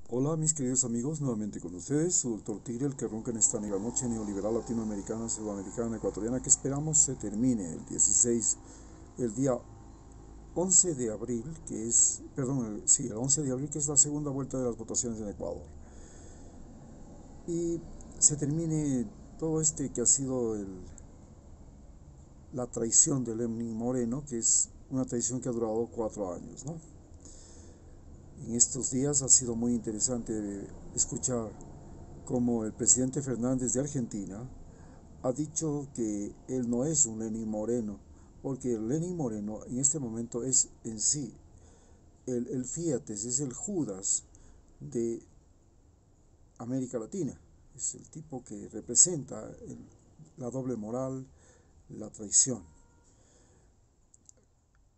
Hola mis queridos amigos, nuevamente con ustedes, su doctor Tigre, el que ronca en esta negra noche neoliberal latinoamericana, sudamericana, ecuatoriana, que esperamos se termine el día 11 de abril, que es, perdón, sí, el 11 de abril, que es la segunda vuelta de las votaciones en Ecuador. Y se termine todo que ha sido la traición de Lenín Moreno, que es una traición que ha durado 4 años, ¿no? En estos días ha sido muy interesante escuchar cómo el presidente Fernández de Argentina ha dicho que él no es un Lenín Moreno, porque el Lenín Moreno en este momento es en sí el Fiates, es el Judas de América Latina, es el tipo que representa la doble moral, la traición.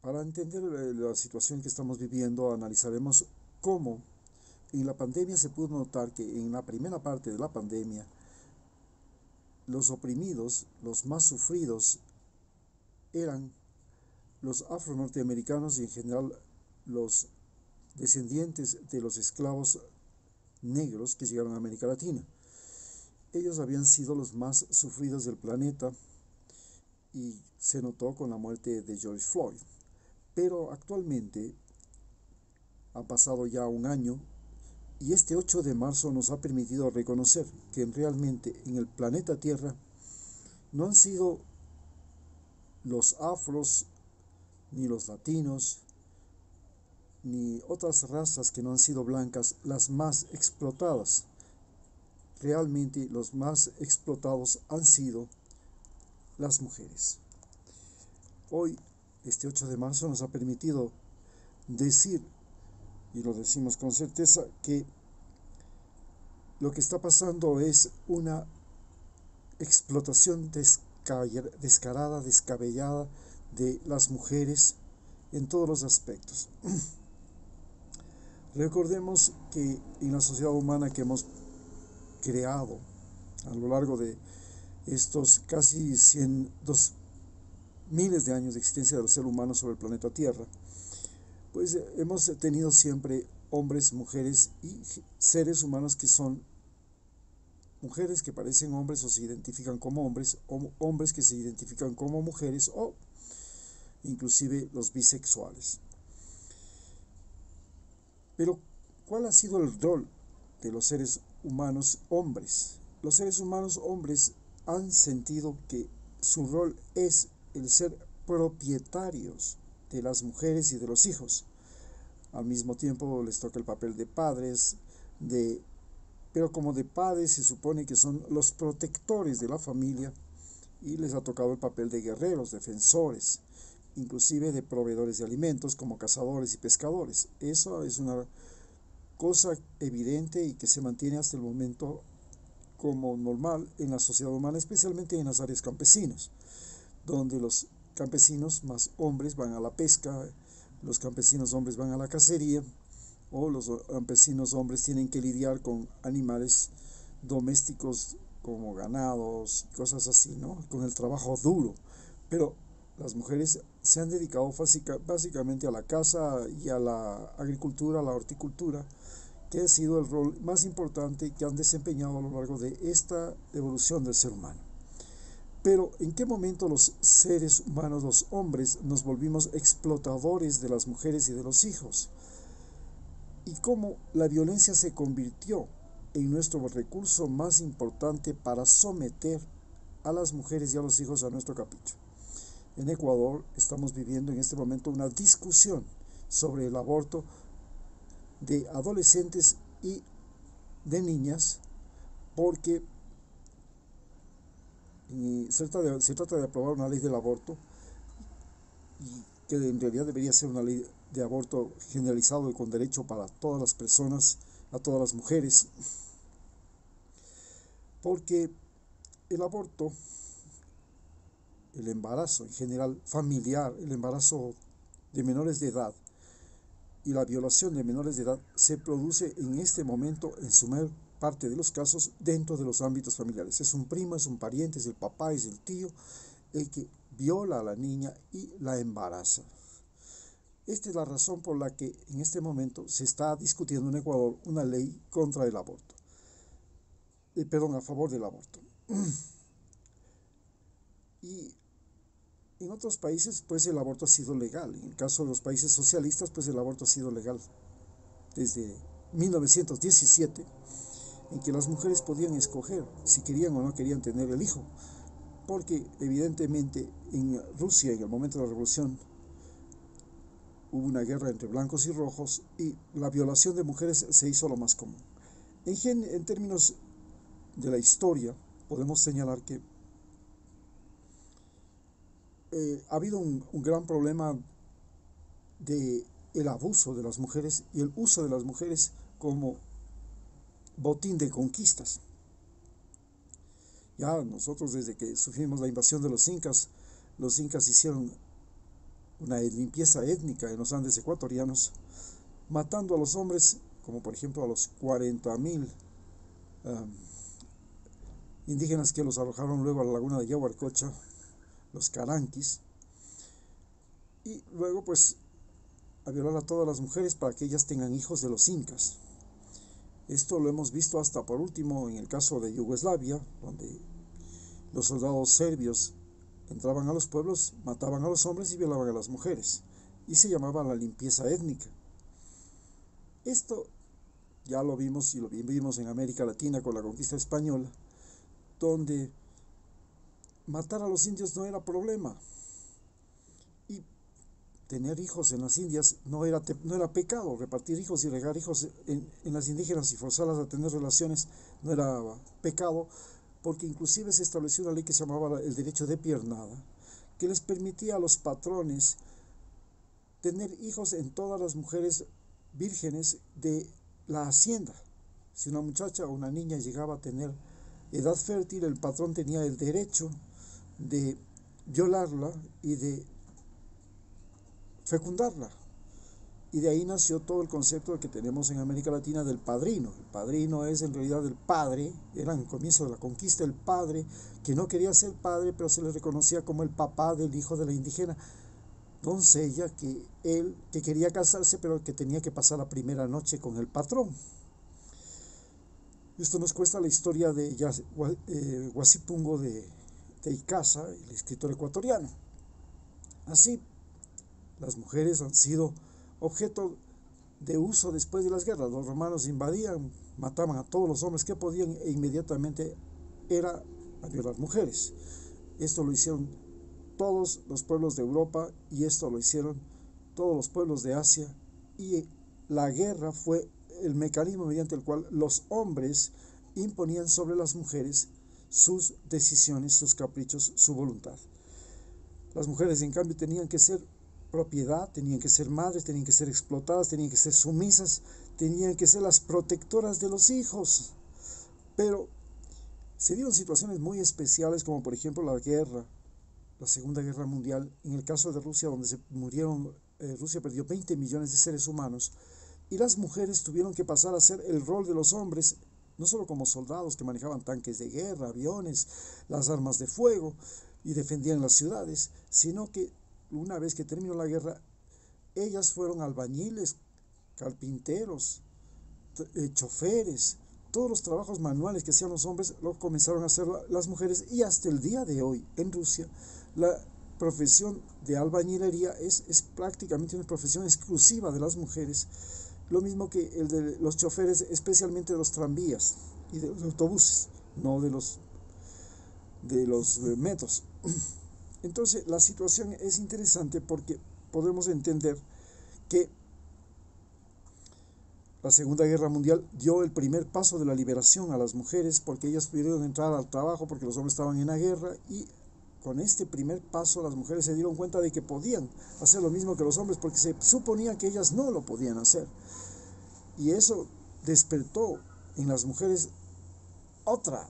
Para entender la situación que estamos viviendo, analizaremos cómo en la pandemia se pudo notar que en la primera parte de la pandemia los oprimidos, los más sufridos, eran los afro-norteamericanos y en general los descendientes de los esclavos negros que llegaron a América Latina. Ellos habían sido los más sufridos del planeta y se notó con la muerte de George Floyd. Pero actualmente ha pasado ya un año y este 8 de marzo nos ha permitido reconocer que realmente en el planeta Tierra no han sido los afros, ni los latinos, ni otras razas que no han sido blancas las más explotadas. Realmente los más explotados han sido las mujeres. Hoy, este 8 de marzo, nos ha permitido decir, y lo decimos con certeza, que lo que está pasando es una explotación descarada, descabellada de las mujeres en todos los aspectos. Recordemos que en la sociedad humana que hemos creado a lo largo de estos casi 102 miles de años de existencia del ser humano sobre el planeta Tierra, pues hemos tenido siempre hombres, mujeres y seres humanos que son mujeres que parecen hombres o se identifican como hombres, o hombres que se identifican como mujeres, o inclusive los bisexuales. Pero, ¿cuál ha sido el rol de los seres humanos hombres? Los seres humanos hombres han sentido que su rol es el ser propietarios de las mujeres y de los hijos. Al mismo tiempo les toca el papel de padres, pero como de padres se supone que son los protectores de la familia y les ha tocado el papel de guerreros, defensores, inclusive de proveedores de alimentos como cazadores y pescadores. Eso es una cosa evidente y que se mantiene hasta el momento como normal en la sociedad humana, especialmente en las áreas campesinas, donde los campesinos más hombres van a la pesca, los campesinos hombres van a la cacería, o los campesinos hombres tienen que lidiar con animales domésticos como ganados, cosas así, ¿no? Con el trabajo duro. Pero las mujeres se han dedicado básicamente a la caza y a la agricultura, a la horticultura, que ha sido el rol más importante que han desempeñado a lo largo de esta evolución del ser humano. Pero ¿en qué momento los seres humanos, los hombres, nos volvimos explotadores de las mujeres y de los hijos? Y cómo la violencia se convirtió en nuestro recurso más importante para someter a las mujeres y a los hijos a nuestro capricho. En Ecuador estamos viviendo en este momento una discusión sobre el aborto de adolescentes y de niñas, porque se trata de aprobar una ley del aborto, y que en realidad debería ser una ley de aborto generalizado y con derecho para todas las personas, a todas las mujeres, porque el aborto, el embarazo en general familiar, el embarazo de menores de edad y la violación de menores de edad se produce en este momento, en su mayor parte de los casos, dentro de los ámbitos familiares. Es un primo, es un pariente, es el papá, es el tío, el que viola a la niña y la embaraza. Esta es la razón por la que en este momento se está discutiendo en Ecuador una ley contra el aborto, perdón, a favor del aborto. Y en otros países, pues el aborto ha sido legal. En el caso de los países socialistas, pues el aborto ha sido legal desde 1917, en que las mujeres podían escoger si querían o no querían tener el hijo, porque evidentemente en Rusia, en el momento de la revolución, hubo una guerra entre blancos y rojos y la violación de mujeres se hizo lo más común. En términos de la historia, podemos señalar que ha habido un gran problema de el abuso de las mujeres y el uso de las mujeres como botín de conquistas. Ya nosotros desde que sufrimos la invasión de los incas hicieron una limpieza étnica en los Andes ecuatorianos, matando a los hombres, como por ejemplo a los 40.000 indígenas que los arrojaron luego a la laguna de Yaguarcocha, los caranquis, y luego pues a violar a todas las mujeres para que ellas tengan hijos de los incas. Esto lo hemos visto hasta por último en el caso de Yugoslavia, donde los soldados serbios entraban a los pueblos, mataban a los hombres y violaban a las mujeres, y se llamaba la limpieza étnica. Esto ya lo vimos y lo vimos en América Latina con la conquista española, donde matar a los indios no era problema, y tener hijos en las Indias no era pecado. Repartir hijos y regar hijos en las indígenas y forzarlas a tener relaciones no era pecado, porque inclusive se estableció una ley que se llamaba el derecho de piernada, que les permitía a los patrones tener hijos en todas las mujeres vírgenes de la hacienda. Si una muchacha o una niña llegaba a tener edad fértil, el patrón tenía el derecho de violarla y de fecundarla. Y de ahí nació todo el concepto que tenemos en América Latina del padrino. El padrino es en realidad el padre, era en el comienzo de la conquista el padre, que no quería ser padre, pero se le reconocía como el papá del hijo de la indígena doncella, que quería casarse, pero que tenía que pasar la primera noche con el patrón. Esto nos cuesta la historia de Guasipungo de Icaza, el escritor ecuatoriano. Así, las mujeres han sido objeto de uso después de las guerras. Los romanos invadían, mataban a todos los hombres que podían e inmediatamente era a violar mujeres. Esto lo hicieron todos los pueblos de Europa y esto lo hicieron todos los pueblos de Asia, y la guerra fue el mecanismo mediante el cual los hombres imponían sobre las mujeres sus decisiones, sus caprichos, su voluntad. Las mujeres en cambio tenían que ser propiedad, tenían que ser madres, tenían que ser explotadas, tenían que ser sumisas, tenían que ser las protectoras de los hijos. Pero se dieron situaciones muy especiales, como por ejemplo la guerra, la Segunda Guerra Mundial. En el caso de Rusia, donde Rusia perdió 20 millones de seres humanos, y las mujeres tuvieron que pasar a hacer el rol de los hombres, no solo como soldados que manejaban tanques de guerra, aviones, las armas de fuego y defendían las ciudades, sino que una vez que terminó la guerra, ellas fueron albañiles, carpinteros, choferes, todos los trabajos manuales que hacían los hombres lo comenzaron a hacer las mujeres, y hasta el día de hoy en Rusia la profesión de albañilería es prácticamente una profesión exclusiva de las mujeres, lo mismo que el de los choferes, especialmente de los tranvías y de los autobuses, no de los metros. Entonces la situación es interesante porque podemos entender que la Segunda Guerra Mundial dio el primer paso de la liberación a las mujeres, porque ellas pudieron entrar al trabajo porque los hombres estaban en la guerra, y con este primer paso las mujeres se dieron cuenta de que podían hacer lo mismo que los hombres, porque se suponía que ellas no lo podían hacer. Y eso despertó en las mujeres otra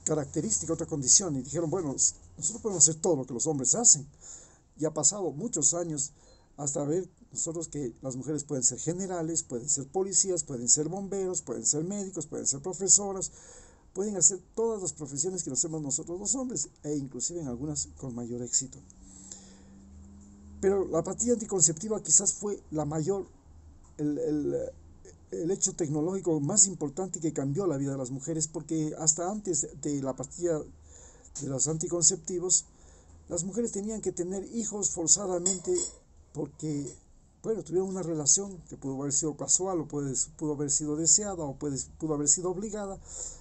característica, otra condición, y dijeron, bueno, nosotros podemos hacer todo lo que los hombres hacen. Y ha pasado muchos años hasta ver nosotros que las mujeres pueden ser generales, pueden ser policías, pueden ser bomberos, pueden ser médicos, pueden ser profesoras, pueden hacer todas las profesiones que hacemos nosotros los hombres, e inclusive en algunas con mayor éxito. Pero la pastilla anticonceptiva quizás fue la mayor, el, el, el hecho tecnológico más importante que cambió la vida de las mujeres, porque hasta antes de la pastilla de los anticonceptivos, las mujeres tenían que tener hijos forzadamente porque, bueno, tuvieron una relación que pudo haber sido casual o pudo haber sido deseada o pudo haber sido obligada,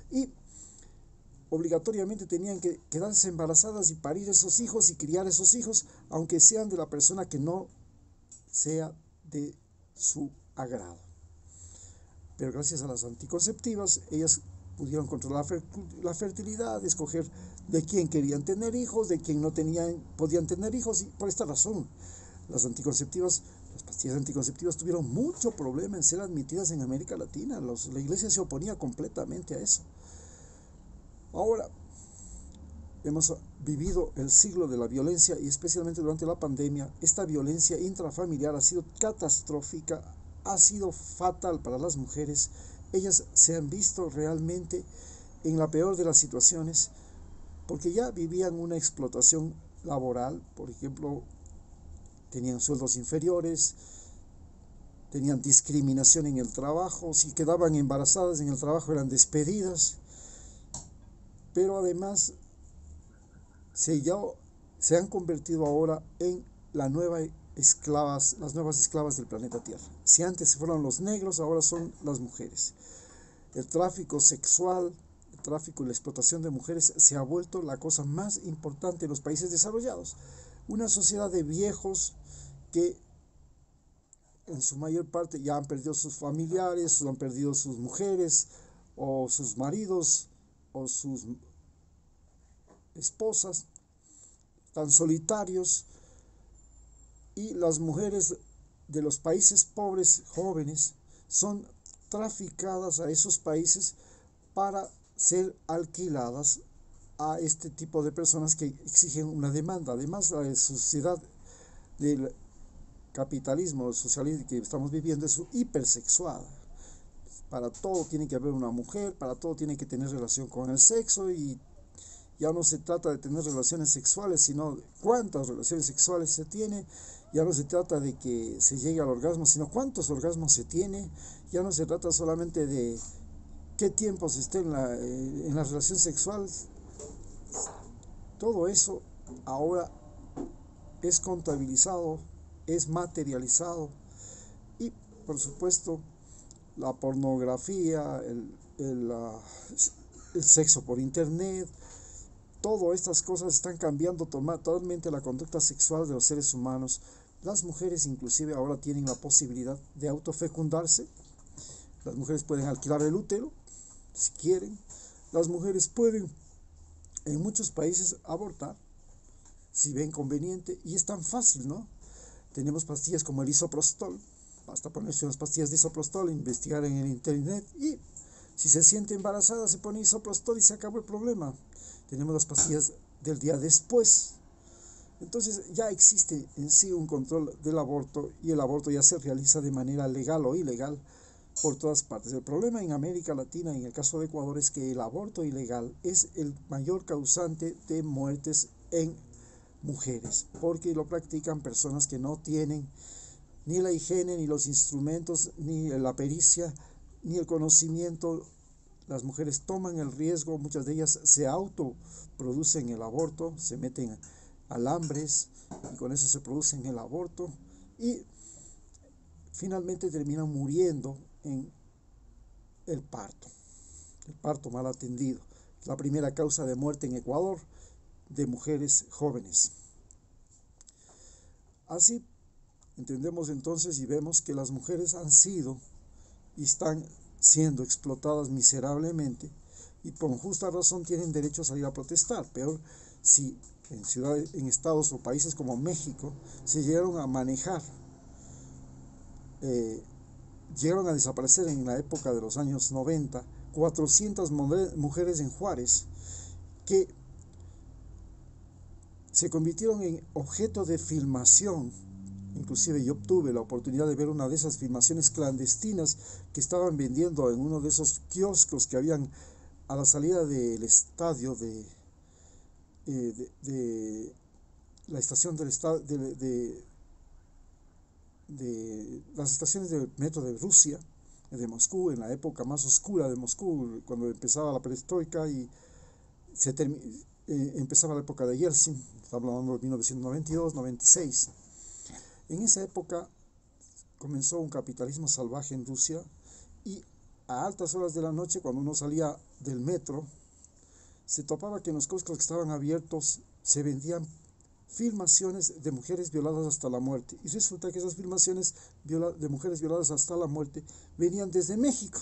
y obligatoriamente tenían que quedarse embarazadas y parir esos hijos y criar esos hijos, aunque sean de la persona que no sea de su agrado. Pero gracias a las anticonceptivas, ellas pudieron controlar la fertilidad, escoger de quién querían tener hijos, de quién no podían tener hijos, y por esta razón las pastillas anticonceptivas tuvieron mucho problema en ser admitidas en América Latina. La iglesia se oponía completamente a eso. Ahora, hemos vivido el siglo de la violencia, y especialmente durante la pandemia, esta violencia intrafamiliar ha sido catastrófica, ha sido fatal para las mujeres. Ellas se han visto realmente en la peor de las situaciones, porque ya vivían una explotación laboral. Por ejemplo, tenían sueldos inferiores, tenían discriminación en el trabajo, si quedaban embarazadas en el trabajo eran despedidas, pero además se han convertido ahora en las nuevas esclavas del planeta Tierra. Si antes fueron los negros, ahora son las mujeres. El tráfico sexual, el tráfico y la explotación de mujeres se ha vuelto la cosa más importante en los países desarrollados. Una sociedad de viejos que en su mayor parte ya han perdido sus familiares, han perdido sus mujeres, o sus maridos, o sus esposas, tan solitarios, y las mujeres de los países pobres jóvenes son traficadas a esos países para ser alquiladas a este tipo de personas que exigen una demanda. Además, la sociedad del capitalismo, socialismo que estamos viviendo es hipersexuada. Para todo tiene que haber una mujer, para todo tiene que tener relación con el sexo, y ya no se trata de tener relaciones sexuales, sino cuántas relaciones sexuales se tiene. Ya no se trata de que se llegue al orgasmo, sino cuántos orgasmos se tiene. Ya no se trata solamente de qué tiempo se esté en la relación sexual. Todo eso ahora es contabilizado, es materializado, y por supuesto la pornografía, el sexo por internet, todas estas cosas están cambiando totalmente la conducta sexual de los seres humanos. Las mujeres inclusive ahora tienen la posibilidad de autofecundarse. Las mujeres pueden alquilar el útero si quieren. Las mujeres pueden en muchos países abortar si ven conveniente, y es tan fácil, ¿no? Tenemos pastillas como el isoprostol. Basta ponerse unas pastillas de isoprostol, investigar en el internet, y si se siente embarazada se pone isoprostol y se acabó el problema. Tenemos las pastillas del día después. Entonces ya existe en sí un control del aborto, y el aborto ya se realiza de manera legal o ilegal por todas partes. El problema en América Latina, en el caso de Ecuador, es que el aborto ilegal es el mayor causante de muertes en mujeres, porque lo practican personas que no tienen ni la higiene, ni los instrumentos, ni la pericia, ni el conocimiento. Las mujeres toman el riesgo, muchas de ellas se autoproducen el aborto, se meten alambres y con eso se producen el aborto, y finalmente terminan muriendo en el parto mal atendido. La primera causa de muerte en Ecuador de mujeres jóvenes. Así entendemos entonces y vemos que las mujeres han sido y están siendo explotadas miserablemente, y por justa razón tienen derecho a salir a protestar. Peor si en estados o países como México se llegaron a manejar, llegaron a desaparecer en la época de los años 90 400 mujeres en Juárez, que se convirtieron en objeto de filmación. Inclusive yo obtuve la oportunidad de ver una de esas filmaciones clandestinas que estaban vendiendo en uno de esos kioscos que habían a la salida del estadio de la estación del estadio de las estaciones de metro de Rusia, de Moscú, en la época más oscura de Moscú, cuando empezaba la perestroika y empezaba la época de Yeltsin, estamos hablando de 1992-96. En esa época comenzó un capitalismo salvaje en Rusia y a altas horas de la noche, cuando uno salía del metro, se topaba que en los kioscos que estaban abiertos se vendían filmaciones de mujeres violadas hasta la muerte. Y resulta que esas filmaciones de mujeres violadas hasta la muerte venían desde México.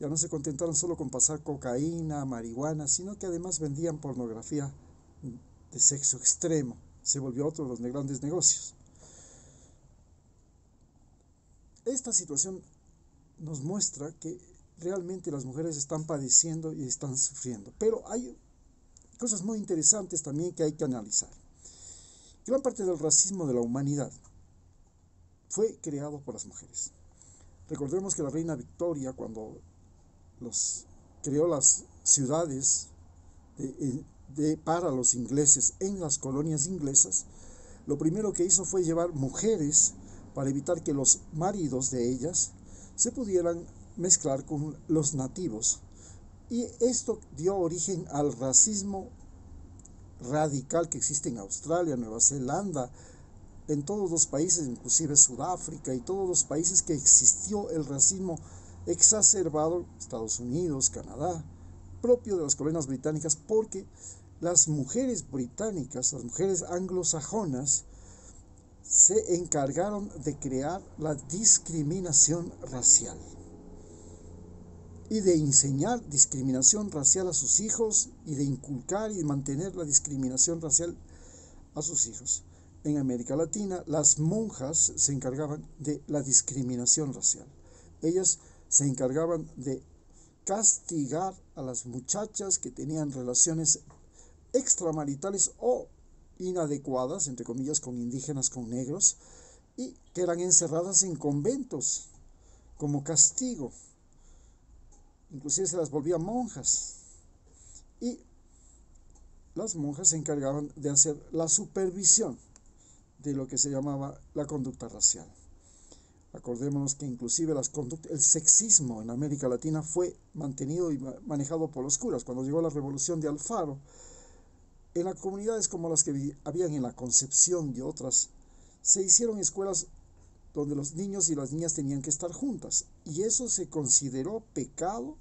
Ya no se contentaron solo con pasar cocaína, marihuana, sino que además vendían pornografía de sexo extremo. Se volvió otro de los grandes negocios. Esta situación nos muestra que realmente las mujeres están padeciendo y están sufriendo. Pero hay cosas muy interesantes también que hay que analizar. Gran parte del racismo de la humanidad fue creado por las mujeres. Recordemos que la reina Victoria, cuando creó las ciudades para los ingleses en las colonias inglesas, lo primero que hizo fue llevar mujeres para evitar que los maridos de ellas se pudieran mezclar con los nativos. Y esto dio origen al racismo radical que existe en Australia, Nueva Zelanda, en todos los países, inclusive Sudáfrica y todos los países que existió el racismo exacerbado, Estados Unidos, Canadá, propio de las colonias británicas, porque las mujeres británicas, las mujeres anglosajonas, se encargaron de crear la discriminación racial y de enseñar discriminación racial a sus hijos y de inculcar y mantener la discriminación racial a sus hijos. En América Latina, las monjas se encargaban de la discriminación racial. Ellas se encargaban de castigar a las muchachas que tenían relaciones extramaritales o inadecuadas, entre comillas, con indígenas, con negros, y que eran encerradas en conventos como castigo. Inclusive se las volvían monjas. Y las monjas se encargaban de hacer la supervisión de lo que se llamaba la conducta racial. Acordémonos que inclusive el sexismo en América Latina fue mantenido y manejado por los curas. Cuando llegó la revolución de Alfaro, en las comunidades como las que habían en la Concepción y otras, se hicieron escuelas donde los niños y las niñas tenían que estar juntas. Y eso se consideró pecado,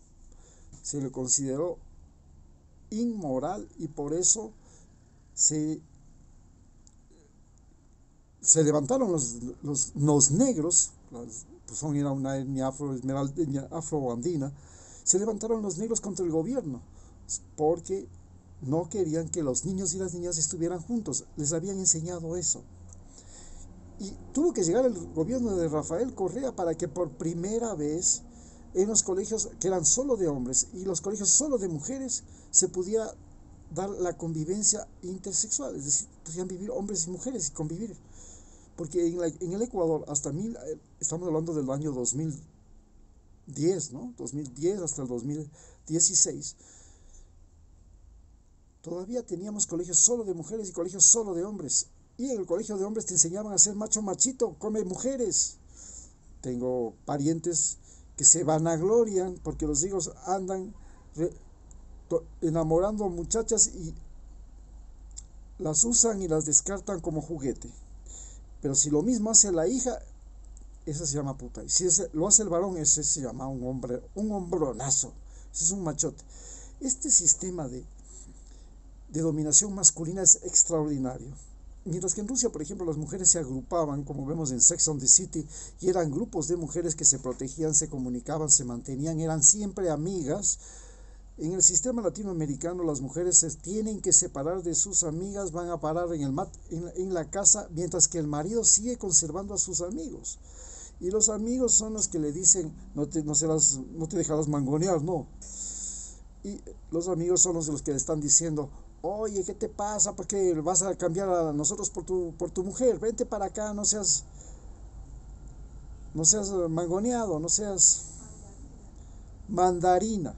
se le consideró inmoral, y por eso se levantaron los negros, pues era una etnia afroandina, se levantaron los negros contra el gobierno, porque no querían que los niños y las niñas estuvieran juntos, les habían enseñado eso. Y tuvo que llegar el gobierno de Rafael Correa para que por primera vez en los colegios que eran solo de hombres y los colegios solo de mujeres se pudiera dar la convivencia intersexual, es decir, podían vivir hombres y mujeres y convivir. Porque en el Ecuador, estamos hablando del año 2010, ¿no? 2010 hasta el 2016, todavía teníamos colegios solo de mujeres y colegios solo de hombres. Y en el colegio de hombres te enseñaban a ser macho machito, come mujeres. Tengo parientes que se vanaglorian porque los hijos andan enamorando a muchachas y las usan y las descartan como juguete. Pero si lo mismo hace la hija, esa se llama puta. Y si lo hace el varón, ese se llama un hombre, un hombronazo. Ese es un machote. Este sistema de dominación masculina es extraordinario. Mientras que en Rusia, por ejemplo, las mujeres se agrupaban, como vemos en Sex and the City, y eran grupos de mujeres que se protegían, se comunicaban, se mantenían, eran siempre amigas. En el sistema latinoamericano las mujeres se tienen que separar de sus amigas, van a parar en la casa, mientras que el marido sigue conservando a sus amigos. Y los amigos son los que le dicen, no te dejarás mangonear, no. Y los amigos son los que le están diciendo, oye, ¿qué te pasa? ¿Por qué vas a cambiar a nosotros por tu mujer? Vente para acá, no seas mangoneado, no seas mandarina.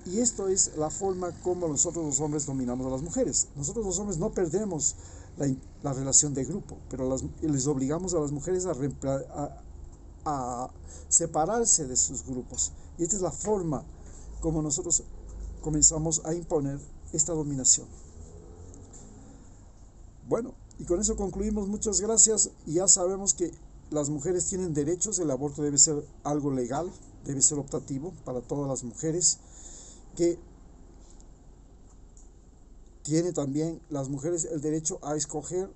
Y esto es la forma como nosotros los hombres dominamos a las mujeres. Nosotros los hombres no perdemos la relación de grupo, pero les obligamos a las mujeres a separarse de sus grupos. Y esta es la forma como nosotros comenzamos a imponer esta dominación. Bueno, y con eso concluimos. Muchas gracias. Y ya sabemos que las mujeres tienen derechos. El aborto debe ser algo legal, debe ser optativo para todas las mujeres. Que tiene también las mujeres el derecho a escoger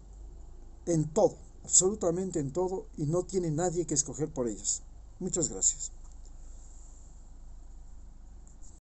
en todo, absolutamente en todo, y no tiene nadie que escoger por ellas. Muchas gracias.